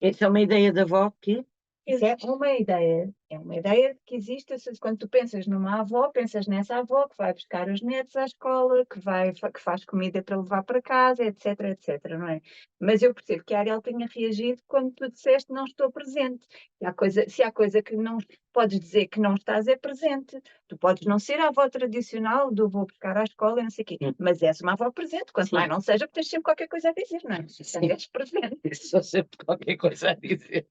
Essa é uma ideia da avó que Isso é uma ideia que existe. Quando tu pensas numa avó, pensas nessa avó que vai buscar os netos à escola, que faz comida para levar para casa, etc, etc, não é? Mas eu percebo que a Ariel tenha reagido quando tu disseste não estou presente. Se há coisa que não podes dizer que não estás, é presente. Tu podes não ser a avó tradicional do vou buscar à escola e não sei o quê, Hum. mas és uma avó presente, quanto Sim. mais não seja, porque tens sempre qualquer coisa a dizer, não é? Sim. És presente, Só sempre qualquer coisa a dizer.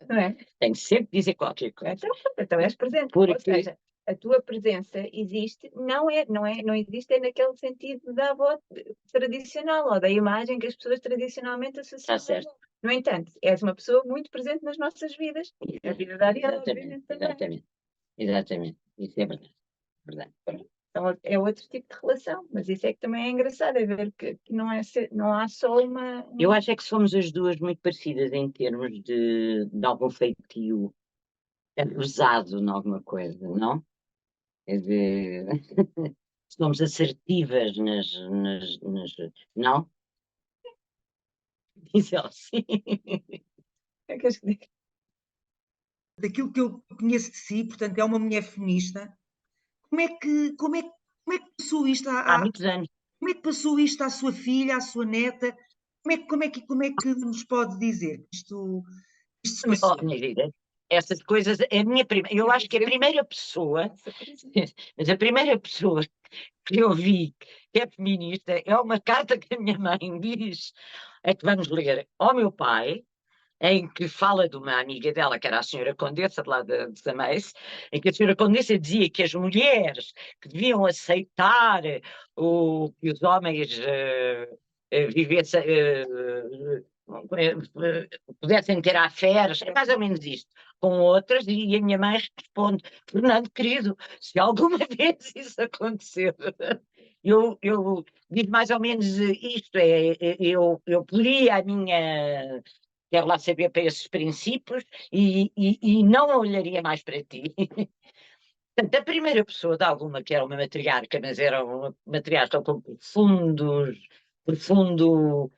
não é? Tenho sempre de dizer qualquer coisa. Então és presente. Ou Porque seja, a tua presença existe, não existe naquele sentido da avó tradicional ou da imagem que as pessoas tradicionalmente está associam à certo. avó. No entanto, és uma pessoa muito presente nas nossas vidas. A vida da Ariel, Exatamente, obviamente, também. exatamente, exatamente. Isso é verdade. Verdade. Então é outro tipo de relação, mas isso é que também é engraçado, é ver que não, não há só uma. Eu acho é que somos as duas muito parecidas em termos de algum feitio abusado em alguma coisa, não? É de... Somos assertivas Não? Diz ela sim. É que acho que Daquilo que eu conheço de si, portanto, é uma mulher feminista. Como é que passou isto Há muitos anos. como é que passou isto à sua filha, à sua neta? Como é que nos pode dizer que isto se Oh, passou? minha vida, essas coisas, eu acho que a primeira pessoa, mas a primeira pessoa que eu vi que é feminista é uma carta que a minha mãe diz, é que vamos ler ao meu pai, em que fala de uma amiga dela, que era a senhora Condessa, de lá de Sameice, em que a senhora Condessa dizia que as mulheres que deviam aceitar que os homens vivessem, pudessem ter afés, é mais ou menos isto, com outras, e a minha mãe responde, Fernando, querido, se alguma vez isso acontecer, eu digo mais ou menos isto, eu poderia a minha quero lá saber para esses princípios e não olharia mais para ti. Portanto, a primeira pessoa de alguma que era uma matriarca, mas era uma matriarca com profundo, profundo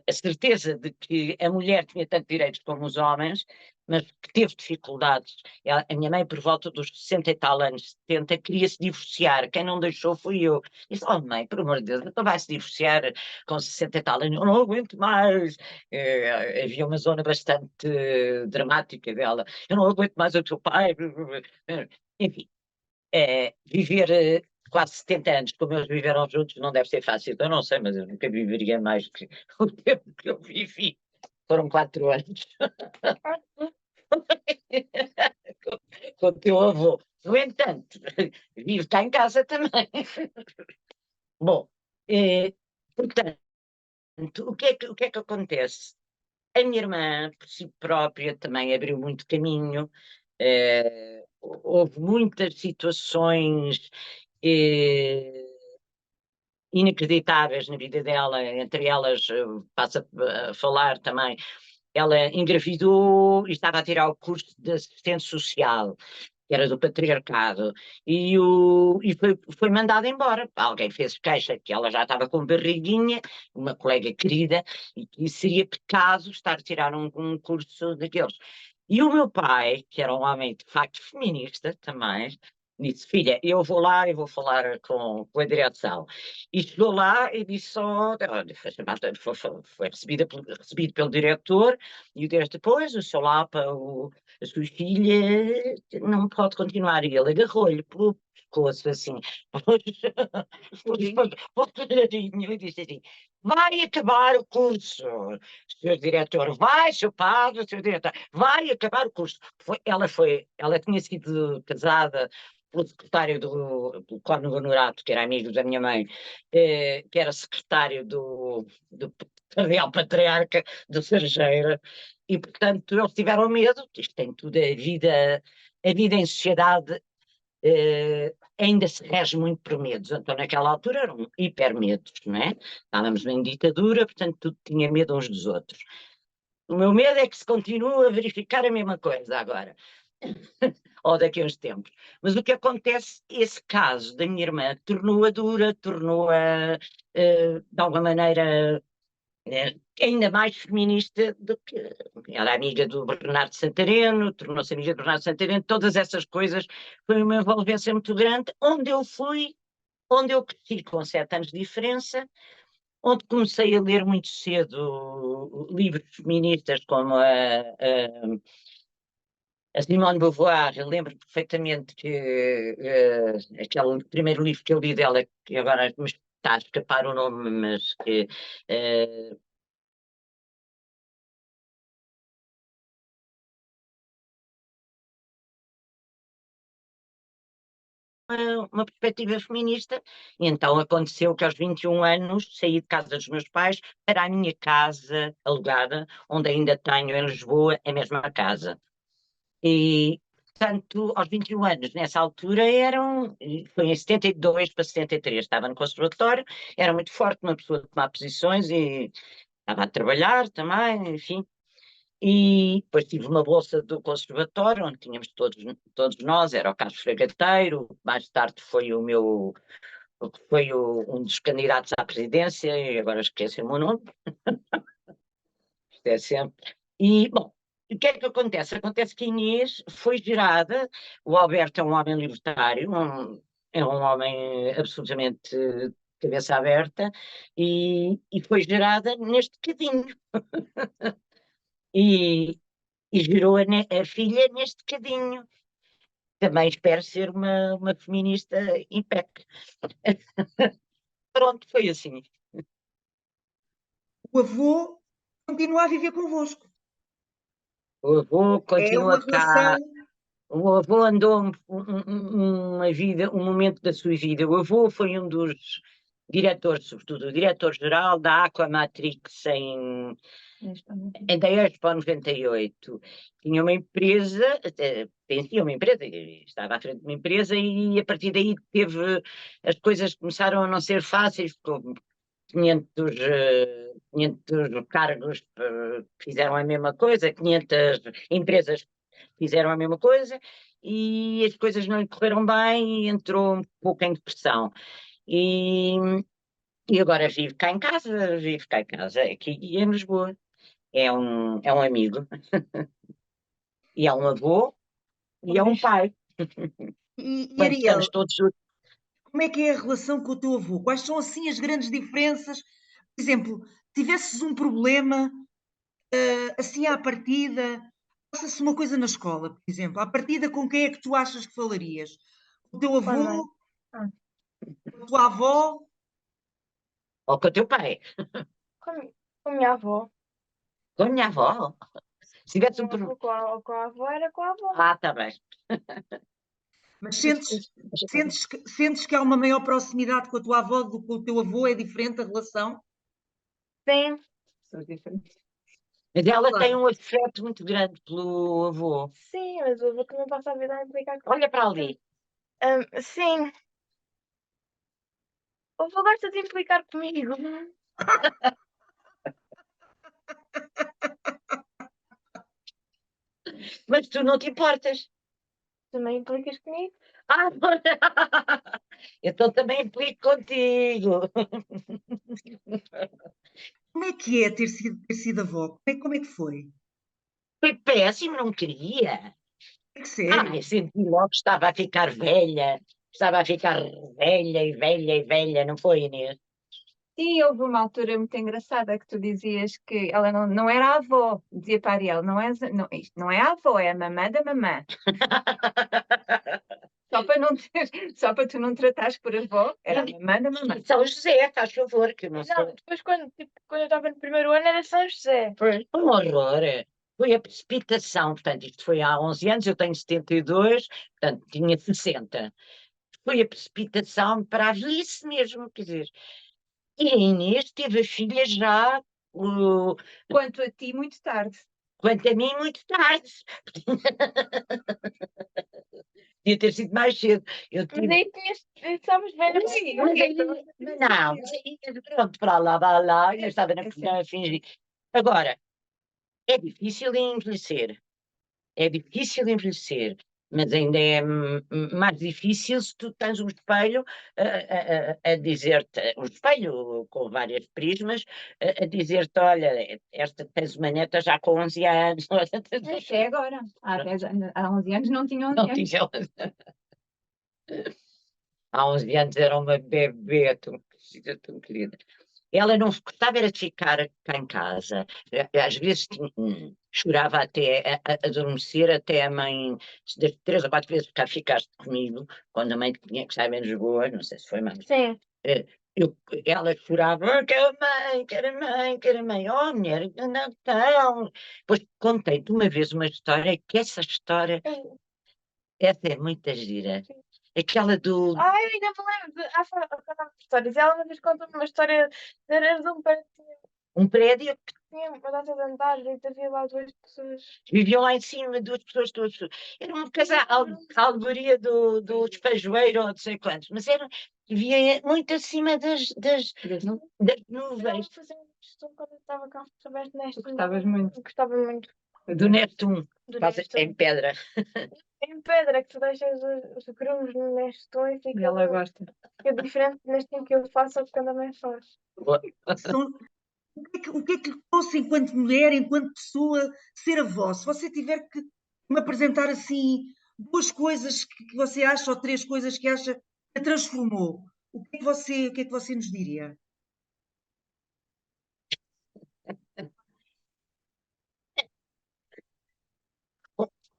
a certeza de que a mulher tinha tanto direitos como os homens, mas que teve dificuldades. A minha mãe, por volta dos 60 e tal anos, 70, queria se divorciar. Quem não deixou fui eu. Disse, oh mãe, por amor de Deus, então vai se divorciar com 60 e tal anos. Eu não aguento mais. Havia uma zona bastante dramática dela. Eu não aguento mais o teu pai. Enfim, viver quase 70 anos, como eles viveram juntos, não deve ser fácil. Eu não sei, mas eu nunca viveria mais que o tempo que eu vivi. Foram 4 anos. Com o teu avô. No entanto, vive cá em casa também. Bom, portanto, o que é que acontece? A minha irmã, por si própria, também abriu muito caminho. Houve muitas situações eh, inacreditáveis na vida dela, entre elas, passa a falar também, ela engravidou e estava a tirar o curso de assistente social, que era do patriarcado, e foi mandada embora. Alguém fez queixa que ela já estava com barriguinha, uma colega querida, e que seria pecado estar a tirar um curso daqueles. E o meu pai, que era um homem de facto feminista também, disse: Filha, eu vou lá e vou falar com a direção. E chegou lá e disse só: foi recebido pelo diretor, e o diretor, depois, o seu Lapa, a sua filha, não pode continuar. E ele agarrou-lhe pelo pescoço assim, pôs o narizinho e disse assim: Vai acabar o curso, senhor diretor, vai, seu padre, senhor diretor, vai acabar o curso. Ela tinha sido casada pelo secretário do Cónigo Honorato, que era amigo da minha mãe, que era secretário do Real Patriarca do Serjeira, e portanto eles tiveram medo, isto tem tudo, a vida em sociedade ainda se rege muito por medos, então naquela altura eram hipermedos, não é? Estávamos em ditadura, portanto tudo tinha medo uns dos outros. O meu medo é que se continue a verificar a mesma coisa agora, ou daqui a uns tempos. Mas o que acontece, esse caso da minha irmã tornou-a dura, tornou-a, de alguma maneira, ainda mais feminista do que era amiga do Bernardo Santareno, tornou-se amiga do Bernardo Santareno, todas essas coisas, foi uma envolvência muito grande, onde eu cresci com 7 anos de diferença, onde comecei a ler muito cedo livros feministas como a Simone de Beauvoir. Eu lembro perfeitamente que aquele primeiro livro que eu li dela, que agora me está a escapar o nome, mas que uma perspectiva feminista, e então aconteceu que aos 21 anos saí de casa dos meus pais para a minha casa alugada, onde ainda tenho em Lisboa a mesma casa. E, portanto, aos 21 anos, nessa altura, foi em 72 para 73, estava no conservatório, era muito forte uma pessoa tomar posições e estava a trabalhar também, enfim. E depois tive uma bolsa do conservatório, onde tínhamos todos nós, era o Carlos Fragateiro, mais tarde foi um dos candidatos à presidência, e agora esqueci o meu nome, isto é sempre. E, bom, o que é que acontece? Acontece que a Inês foi gerada, o Alberto é um homem libertário, é um homem absolutamente de cabeça aberta, e foi gerada neste bocadinho. E, e gerou a filha neste bocadinho. Também espero ser uma feminista impec. Pronto, foi assim. O avô continua a viver convosco. O avô É uma continua cá. relação. O avô andou uma vida, um momento da sua vida. O avô foi um dos diretores, sobretudo o diretor-geral da Aquamatrix em 10 para 98. Tinha uma empresa, pertencia a uma empresa, estava à frente de uma empresa e a partir daí as coisas começaram a não ser fáceis, ficou 500, 500 cargos que fizeram a mesma coisa, 500 empresas fizeram a mesma coisa e as coisas não lhe correram bem e entrou um pouco em depressão. E, e agora vive cá em casa, aqui em Lisboa. É um amigo, e é um avô, e é um Pois. pai. E Quando Ariel, estamos todos juntos. como é que é a relação com o teu avô? Quais são assim as grandes diferenças? Por exemplo, tivesses um problema, assim à partida, passa-se uma coisa na escola, por exemplo, à partida com quem é que tu achas que falarias? Com o teu Com a mãe. avô, Ah, com a tua avó? Ou com o teu pai, com, com a minha avó. com a minha avó. Se tivesse um Não problema. foi com a avó, era com a avó. Ah, está bem. Mas Mas sentes que há uma maior proximidade com a tua avó do que com o teu avô? É diferente a relação? sim. São diferentes. Mas ela tem Claro. um afeto muito grande pelo avô. Sim, mas o avô também passa a vida a implicar com. Olha para ali. Sim, o avô gosta de implicar comigo. Mas tu não te importas. Também implicas comigo? Ah, então também implico contigo. Como é que é ter sido avó? Como é que foi? Foi péssimo, não queria. É que Ai, sério? senti logo que estava a ficar velha. Estava a ficar velha e velha e velha, não foi, Inês? Sim, houve uma altura muito engraçada que tu dizias que ela não era a avó, dizia para a Ariel, não, isto não é a avó, é a mamã da mamã. Só para, não ter, só para tu não tratares por avó, era a mamã da mamã. São José, faz favor, que eu não Não, sou. depois quando eu estava no primeiro ano era São José. Foi um horror. Foi a precipitação, portanto, isto foi há 11 anos, eu tenho 72, portanto, tinha 60. Foi a precipitação para a velhice mesmo, quer dizer. E a Inês teve a filha já, Quanto a ti, muito tarde. quanto a mim, muito tarde. Podia ter sido mais cedo. Eu Mas tive. aí estavas velha para Sim, mim. não, mas aí, pronto, para lá, eu estava na Assim, a fingir. Agora, é difícil envelhecer. É difícil envelhecer. mas ainda é mais difícil se tu tens um espelho a dizer-te, um espelho com várias prismas, a dizer-te, olha, esta tens uma neta já com 11 anos. Até agora. Há 10 anos, há 11 anos não tinha 11 Não anos. tinha. Há 11 anos era uma bebê, tão querida. Ela não gostava era de ficar cá em casa. Às vezes chorava até adormecer, até a mãe, das 3 ou 4 vezes cá ficaste comigo, quando a mãe tinha que estar em Lisboa, não sei se foi mãe. Sim. Eu, ela chorava, "Ah, quero a mãe, quero a mãe, quero a mãe. Oh, mulher, não, não. Depois contei-te uma vez uma história, que essa história, essa é muito gira. Aquela do. Ai, eu ainda me lembro de. Contar histórias. Ela uma vez contou-me uma história de um prédio que Um prédio que tinha uma data de andares e havia lá 2 pessoas. viviam lá em cima, 2 pessoas, todas. Era um casal, a alegoria do despejoeiro, ou não sei quantos, mas era, vivia muito acima das Não Ela nuvens. fazia uma questão quando eu estava cá, soubeste nesta. gostavas muito. Gostava muito. Do Neptuno, Do faz Nestum. em pedra. Em pedra, que tu deixas os grumos no Nestum e E fica, ela gosta. fica diferente neste tempo que eu faço ou que a mãe faz. Então, o que é que lhe trouxe enquanto mulher, enquanto pessoa, ser avó? Se você tiver que me apresentar assim 2 coisas que você acha, ou 3 coisas que acha que a transformou, o que é que você nos diria?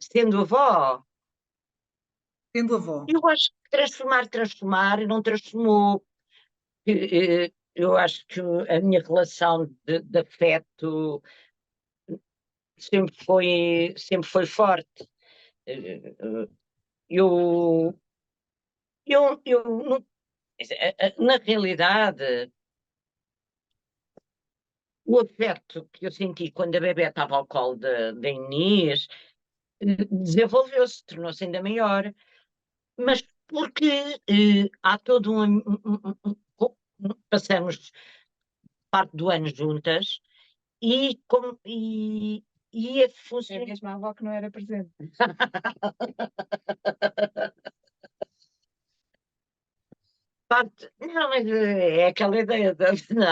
Sendo avó, Sendo avó. eu acho que transformar, não transformou. Eu acho que a minha relação de afeto sempre foi forte. Eh, eh, Eu, não- na realidade, o afeto que eu senti quando a bebé estava ao colo da Inês desenvolveu-se, tornou-se ainda maior, mas porque há todo passamos parte do ano juntas e a É funcionar. mesmo a avó que não era presente. Não, mas é aquela ideia da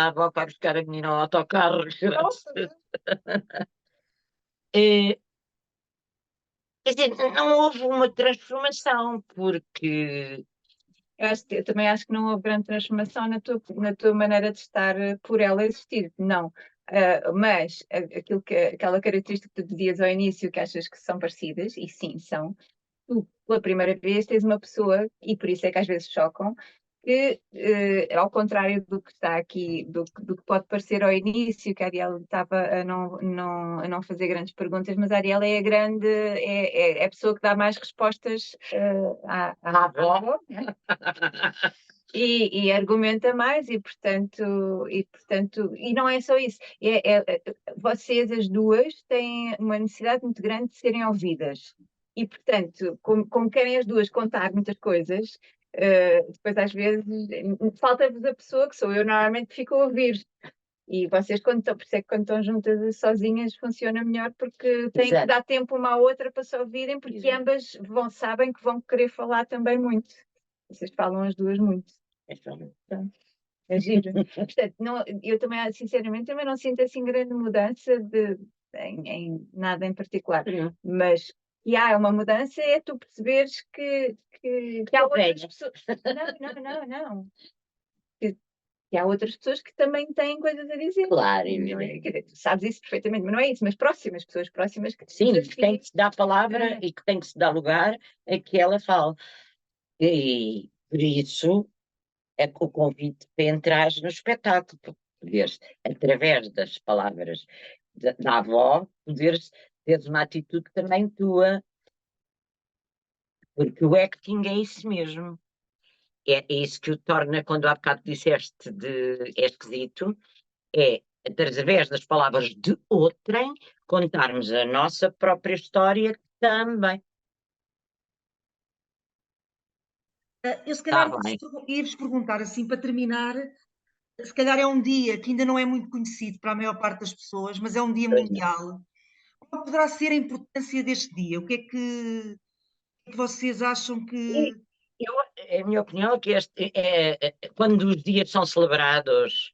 avó para buscar a menina ao autocarro. Nossa, Eh, Quer dizer, não houve uma transformação, porque Eu também acho que não houve grande transformação na tua maneira de estar por ela existir. Não. Mas aquela característica que tu dizias ao início que achas que são parecidas, e sim, são, tu, pela primeira vez, tens uma pessoa, e por isso é que às vezes chocam, que, ao contrário do que está aqui, do que pode parecer ao início, que a Ariel estava a não fazer grandes perguntas, mas a Ariel é a grande, é a pessoa que dá mais respostas à avó, né? E argumenta mais e não é só isso, vocês as duas têm uma necessidade muito grande de serem ouvidas e portanto, como querem as duas contar muitas coisas, depois às vezes falta-vos a pessoa que sou eu normalmente que fico a ouvir. E vocês, por isso é que quando estão juntas sozinhas, funciona melhor, porque têm que Exato. dar tempo uma à outra para se ouvirem, porque Exato. ambas sabem que vão querer falar também muito. Vocês falam as duas muito. É giro. Portanto, eu também, sinceramente, também não sinto assim grande mudança em nada em particular. Mas que há uma mudança é tu perceberes que há outras pessoas. Não. Que há outras pessoas que também têm coisas a dizer. Claro, Não é? Quer dizer, tu sabes isso perfeitamente, mas não é isso, mas próximas, pessoas próximas que sim, desafiam. que tem que se dar palavra e que tem que se dar lugar a que ela fale. E por isso é que o convite para entrar no espetáculo, para poderes, através das palavras da avó, poderes ter uma atitude também tua, porque o acting é isso mesmo. É isso que o torna, quando há bocado disseste é esquisito, é através das palavras de outrem contarmos a nossa própria história também. Eu se calhar bem. ia-vos perguntar assim para terminar, se calhar é um dia que ainda não é muito conhecido para a maior parte das pessoas, mas é um dia Pois não. mundial. Qual poderá ser a importância deste dia? O que é que vocês acham que. A minha opinião é que quando os dias são celebrados,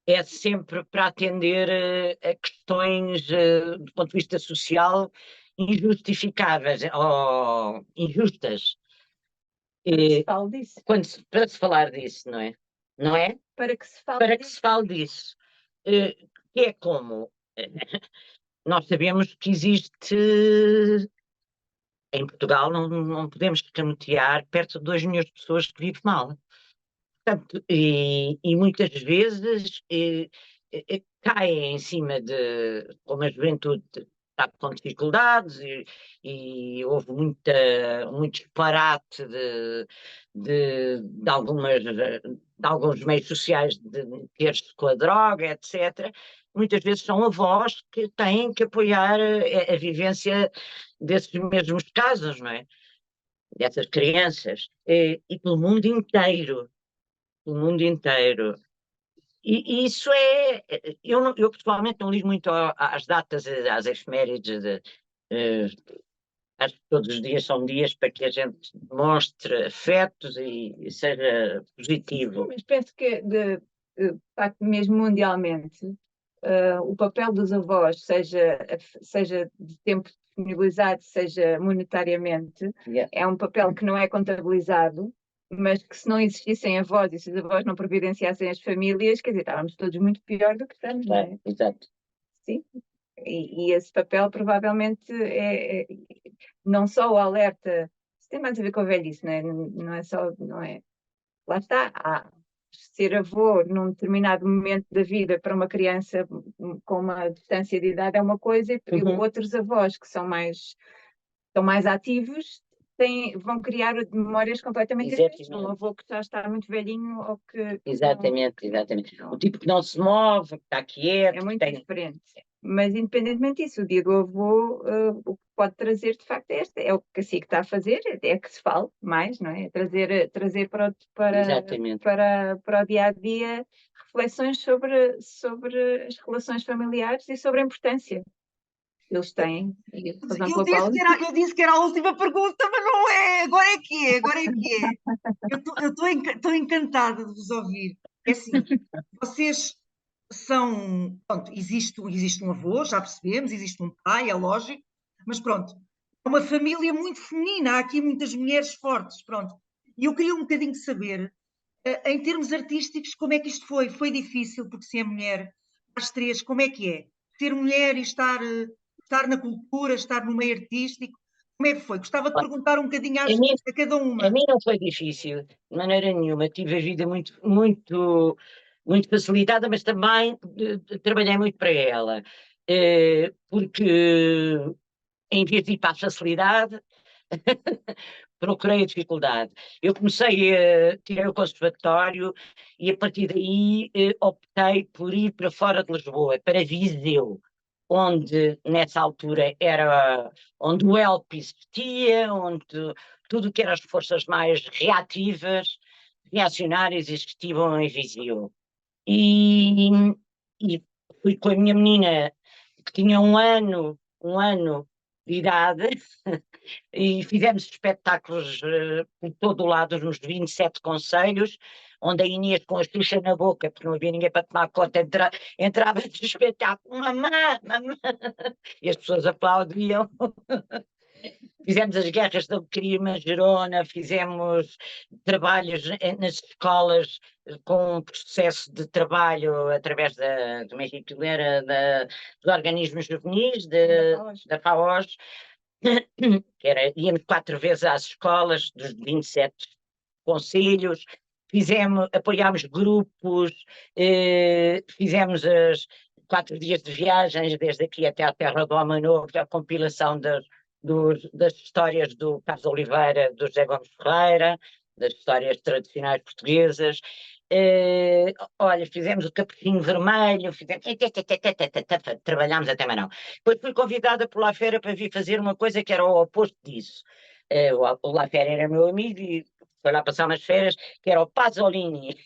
é sempre para atender a questões do ponto de vista social injustificáveis ou injustas. Para que se E fale disso. para se falar disso, não é? Não é? Para que se fale Para que disso. se fale disso. Que é como nós sabemos que existe em Portugal, não podemos escamotear perto de 2 milhões de pessoas que vivem mal. Portanto, e muitas vezes caem em cima de, como a juventude está com dificuldades e houve muito disparate de alguns meios sociais de meter-se com a droga, etc. Muitas vezes são avós que têm que apoiar a vivência desses mesmos casos, não é? Dessas crianças, e pelo mundo inteiro. O mundo inteiro. E isso eu pessoalmente não ligo muito às datas, às efemérides, eh, acho que todos os dias são dias para que a gente demonstre afetos e seja positivo. Mas penso que, de facto, mesmo mundialmente, o papel dos avós, seja de tempo disponibilizado, seja monetariamente, Yeah. é um papel que não é contabilizado, mas que se não existissem avós e se os avós não providenciassem as famílias, quer dizer, estávamos todos muito pior do que estamos, não é? Exato. Sim. E esse papel provavelmente não só o alerta, isso tem mais a ver com a velhice, não é? Não é só, não é? Lá está, ser avô num determinado momento da vida para uma criança com uma distância de idade é uma coisa, e Uhum. outros avós que são mais ativos vão criar memórias completamente diferentes. Exatamente. Um avô que já está muito velhinho ou que Exatamente. O tipo que não se move, que está quieto, é que muito tem. diferente. Mas, independentemente disso, o dia do avô, o que pode trazer, de facto, é o que a SIC está a fazer, é que se fale mais, não é? Trazer Exatamente. para o dia a dia reflexões sobre as relações familiares e sobre a importância que eles têm. E a razão Eu pela qual. disse que era a última pergunta, mas não é. Agora é que é, agora é que é. Eu estou encantada de vos ouvir. É assim, vocês são. Pronto, existe um avô, já percebemos, existe um pai, é lógico, mas pronto, é uma família muito feminina, há aqui muitas mulheres fortes, pronto. E eu queria um bocadinho de saber, em termos artísticos, como é que isto foi? Foi difícil, porque se é mulher, às 3, como é que é? Ser mulher e estar na cultura, estar no meio artístico, como é que foi? Gostava de perguntar um bocadinho A mim, a cada uma. a mim não foi difícil, de maneira nenhuma. Tive a vida muito facilitada, mas também trabalhei muito para ela. Porque em vez de ir para a facilidade, procurei a dificuldade. Eu tirei o conservatório e a partir daí optei por ir para fora de Lisboa, para Viseu, onde nessa altura era onde o ELP existia, onde tudo o que eram as forças mais reacionárias existiam em Viseu. E fui com a minha menina que tinha um ano de idade e fizemos espetáculos por todo o lado, nos 27 concelhos, onde a Inês com a Xuxa na boca, porque não havia ninguém para tomar conta, entrava no espetáculo, mamã, mamã, e as pessoas aplaudiam. Fizemos as guerras da Crime, Gerona, fizemos trabalhos nas escolas com um processo de trabalho através do México dos organismos juvenis, da FAOS, íamos 4 vezes às escolas dos 27 concelhos, apoiámos grupos, fizemos 4 dias de viagens, desde aqui até à Terra do Homem Novo, a compilação das histórias do Carlos Oliveira, do José Gomes Ferreira, das histórias tradicionais portuguesas. Olha, fizemos o Capuchinho Vermelho, trabalhámos até mais não. Depois fui convidada por La Fera para vir fazer uma coisa que era o oposto disso. O La Fera era meu amigo e foi lá passar umas férias, que era o Pasolini,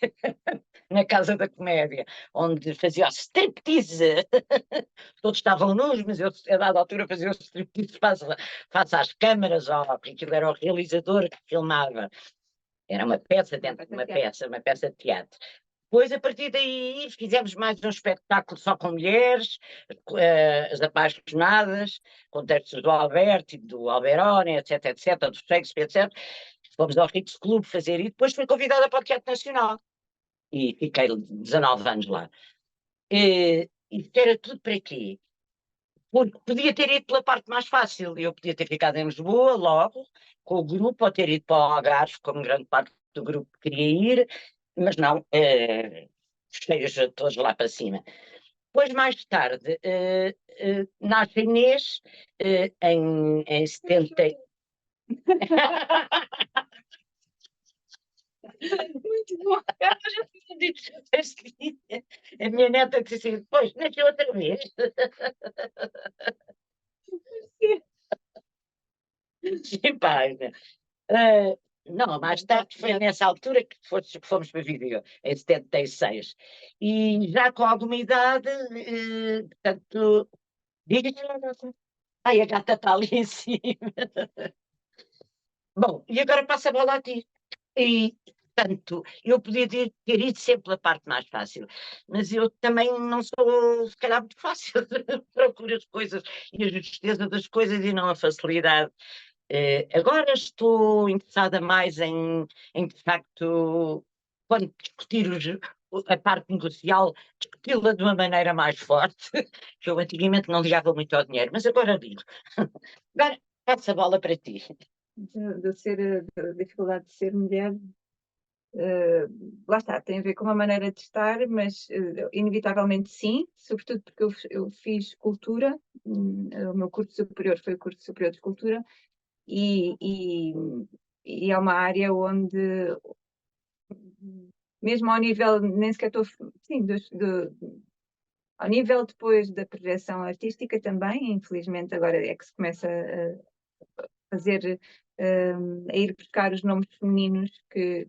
na Casa da Comédia, onde fazia o striptease. Todos estavam nus, mas eu, a dada altura, fazia o striptease face às câmaras, porque aquilo era o realizador que filmava. Era uma peça dentro de uma peça de teatro. Depois, a partir daí, fizemos mais um espetáculo só com mulheres, As Apaixonadas, com textos do Alberto e do Alberoni, etc, etc, do Shakespeare, etc. Fomos ao Ritz Club fazer e depois fui convidada para o Teatro Nacional. E fiquei 19 anos lá. E isto era tudo para quê? Porque podia ter ido pela parte mais fácil. Eu podia ter ficado em Lisboa logo, com o grupo, ou ter ido para o Algarve, como grande parte do grupo queria ir, mas não, fechei-os todos lá para cima. Depois, mais tarde, nasce a Inês, em 70. Muito bom. A minha neta disse assim, depois, nasceu outra vez. Sim, pá, não, mais tarde foi nessa altura que fomos para Viseu, em 76. E já com alguma idade, portanto, diga. Ai, a gata está ali em cima. Bom, e agora passa a bola a ti. E, portanto, eu podia ter ido sempre pela parte mais fácil, mas eu também não sou, se calhar, muito fácil. Procuro as coisas e a justeza das coisas e não a facilidade. Agora estou interessada mais em, de facto, quando discutir a parte negocial, discuti-la de uma maneira mais forte, que eu antigamente não ligava muito ao dinheiro, mas agora digo. Agora, passo a bola para ti. Da dificuldade de ser mulher, lá está, tem a ver com uma maneira de estar, mas inevitavelmente sim, sobretudo porque eu fiz escultura, o meu curso superior foi o curso superior de escultura, e é uma área onde, mesmo ao nível, nem sequer estou, sim, ao nível depois da projeção artística também, infelizmente agora é que se começa a fazer, a ir buscar os nomes femininos que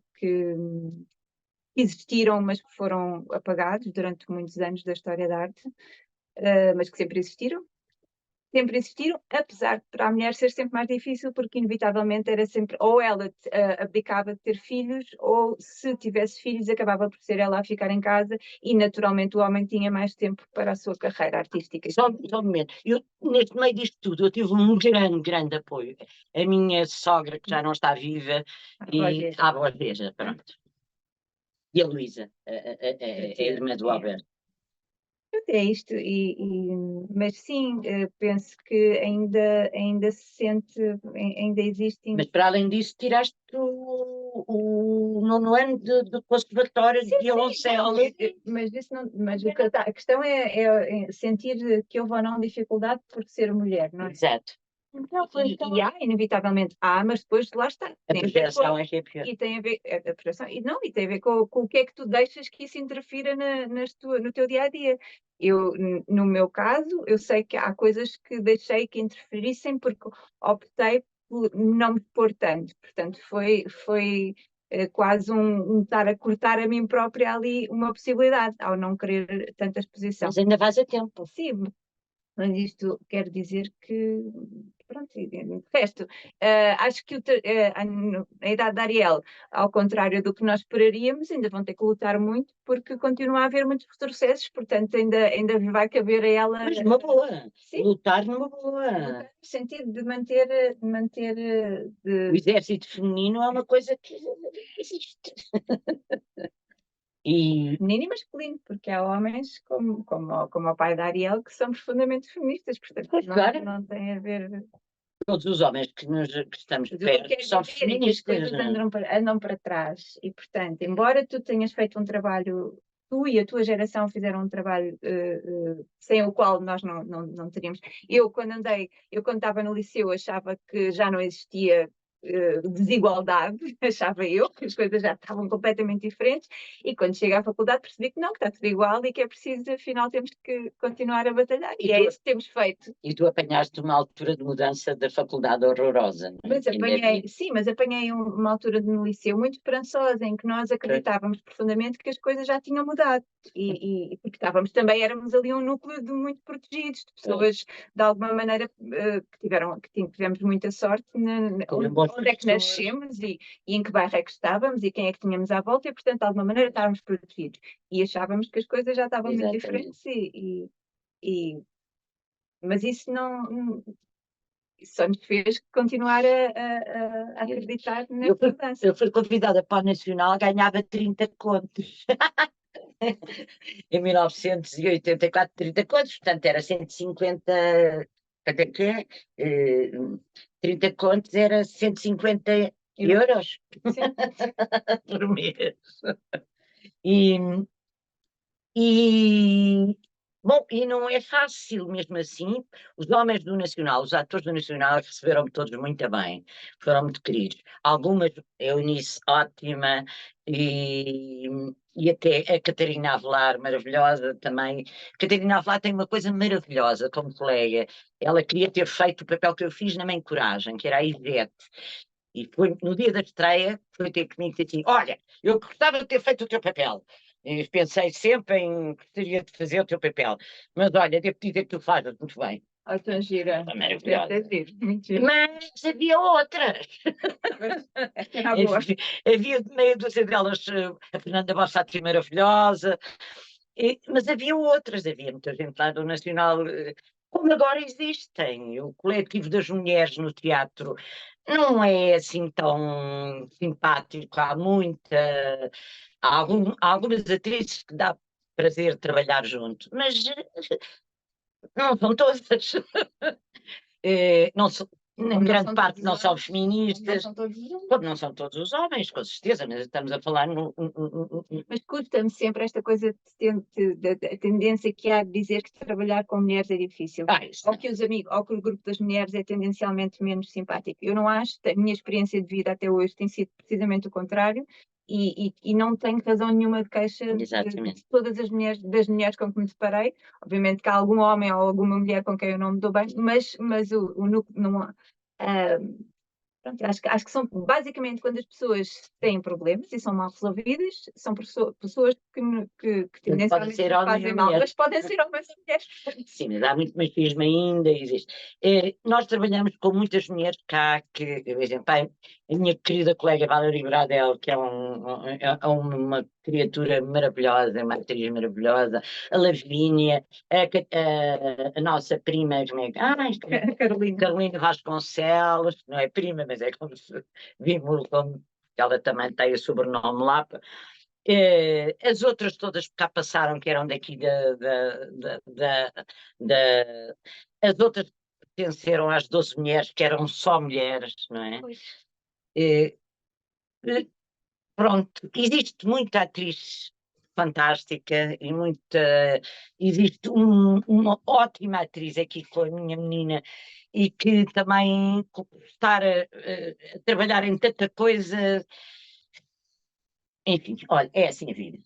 existiram, mas que foram apagados durante muitos anos da história da arte, mas que sempre existiram, apesar de para a mulher ser sempre mais difícil, porque inevitavelmente era sempre, ou ela abdicava de ter filhos, ou se tivesse filhos acabava por ser ela a ficar em casa e naturalmente o homem tinha mais tempo para a sua carreira artística. Só um momento. Eu, neste meio disto tudo, eu tive um grande, grande apoio. A minha sogra, que já não está viva, e a avó Veja, pronto. E a Luísa, a irmã do Alberto. É isto, mas sim, penso que ainda se sente, ainda existe. Mas para além disso, tiraste o nono ano de conservatório de violoncelo. Mas isso não, mas a questão é sentir que houve ou não dificuldade por ser mulher, não é? Exato. E há, inevitavelmente há, mas depois lá está. A projeção é que é pior. E tem a ver, a projeção, e tem a ver com o que é que tu deixas que isso interfira no teu dia a dia. Eu, no meu caso, eu sei que há coisas que deixei que interferissem porque optei por não me pôr tanto. Portanto, foi quase um estar a cortar a mim própria ali uma possibilidade, ao não querer tanta exposição. Mas ainda vais a tempo. Sim, mas isto quer dizer que, pronto, de resto, acho que a idade da Ariel, ao contrário do que nós esperaríamos, ainda vão ter que lutar muito, porque continua a haver muitos retrocessos, portanto ainda vai caber a ela... Mas numa boa, sim, lutar numa boa. no sentido de manter O exército feminino é uma coisa que existe. feminino e masculino, porque há homens como o pai da Ariel que são profundamente feministas, portanto Claro. não tem a ver... Todos os homens que estamos perto são feministas. Andam para trás e, portanto, embora tu tenhas feito um trabalho, tu e a tua geração fizeram um trabalho sem o qual nós não teríamos. Eu, quando estava no liceu, achava que já não existia desigualdade, achava eu, que as coisas já estavam completamente diferentes, e quando cheguei à faculdade percebi que não, que está tudo igual e que é preciso, afinal, temos que continuar a batalhar. E E é tu- isso que temos feito. E tu apanhaste uma altura de mudança da faculdade horrorosa, não é? Mas Que ainda apanhei, havia- sim, mas apanhei uma altura no liceu muito esperançosa, em que nós acreditávamos profundamente que as coisas já tinham mudado. E porque estávamos também, éramos ali um núcleo de muito protegidos, de pessoas, de alguma maneira, que tivemos muita sorte Tinham bons onde é que professores. nascemos e em que bairro é que estávamos e quem é que tínhamos à volta, e portanto, de alguma maneira, estávamos protegidos. E achávamos que as coisas já estavam muito Exatamente. diferentes mas isso só nos fez continuar a acreditar Eu nesta fui, mudança. eu fui convidada para o Nacional, ganhava 30 contos. Em 1984, 30 contos, portanto era 150, quanto é que é? 30 contos era 150 euros Sim. por mês. E, e, bom, e não é fácil mesmo assim. Os homens do Nacional, os atores do Nacional receberam-me todos muito bem, foram muito queridos. Algumas, a Eunice, ótima, e, e até a Catarina Avelar, maravilhosa também. Catarina Avelar tem uma coisa maravilhosa como colega. Ela queria ter feito o papel que eu fiz na Mãe Coragem, que era a Ivete. E foi no dia da estreia, foi ter comigo e disse assim: Olha, eu gostava de ter feito o teu papel. E pensei sempre em gostaria de fazer o teu papel. Mas olha, devo dizer que tu fazes muito bem. Oh, tão gira. É maravilhosa. Deve ter sido. Muito giro. Mas havia outras. Esta era a boa. Havia meia dúzia delas, a Fernanda Bossatti maravilhosa, mas havia outras, havia muita gente lá do Nacional, como agora existem. O coletivo das mulheres no teatro não é assim tão simpático, há algumas atrizes que dá prazer trabalhar junto, mas não são todas. Não são, em Como não grande são parte todos não os são homens, como não feministas, são todos os homens. como não são todos os homens, com certeza, mas estamos a falar Mas custa-me sempre esta coisa da tendência que há de dizer que trabalhar com mulheres é difícil. isso Ou que os amigos, ou que o grupo das mulheres é tendencialmente menos simpático. Eu não acho, a minha experiência de vida até hoje tem sido precisamente o contrário, e não tenho razão nenhuma de queixa Exatamente. de todas as mulheres, das mulheres com que me deparei. Obviamente que há algum homem ou alguma mulher com quem eu não me dou bem, mas o núcleo não há. Pronto, acho que são basicamente quando as pessoas têm problemas e são mal resolvidas, são pessoas que tendencialmente ser nos homem fazem ou mal, mulher. mas podem ser homens ou mulheres. Sim, mas há muito machismo ainda, existe. Nós trabalhamos com muitas mulheres cá, que, por exemplo, a minha querida colega Valerie Bradel, que é uma criatura maravilhosa, uma atriz maravilhosa, a Lavínia, a nossa prima, como é que... Carolina Vasconcelos, não é prima, mas é como se vimos como ela também tem o sobrenome lá. As outras todas que cá passaram, que eram daqui da- as outras pertenceram às 12 mulheres, que eram só mulheres, não é? Eh, eh, Pronto, existe muita atriz fantástica e existe uma ótima atriz aqui com a minha menina e que também estar a trabalhar em tanta coisa, enfim, olha, é assim a vida.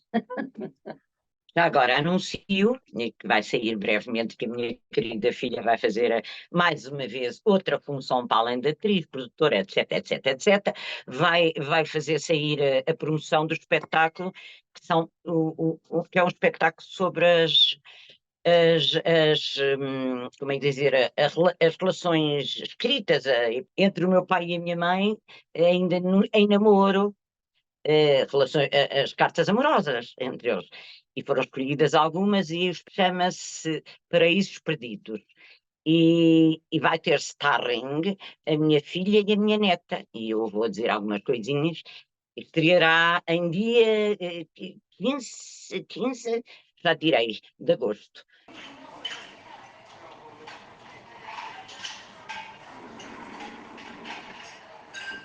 Já agora anuncio que vai sair brevemente que a minha querida filha vai fazer mais uma vez outra função para além da atriz, produtora, etc, etc, etc. Vai fazer sair a promoção do espetáculo, que é um espetáculo sobre como é que dizer, as relações escritas entre o meu pai e a minha mãe, ainda em namoro, as cartas amorosas entre eles. E foram escolhidas algumas e chama-se Paraísos Perdidos. E vai ter starring a minha filha e a minha neta. E eu vou dizer algumas coisinhas. Estreará em dia 15, já direi, de agosto.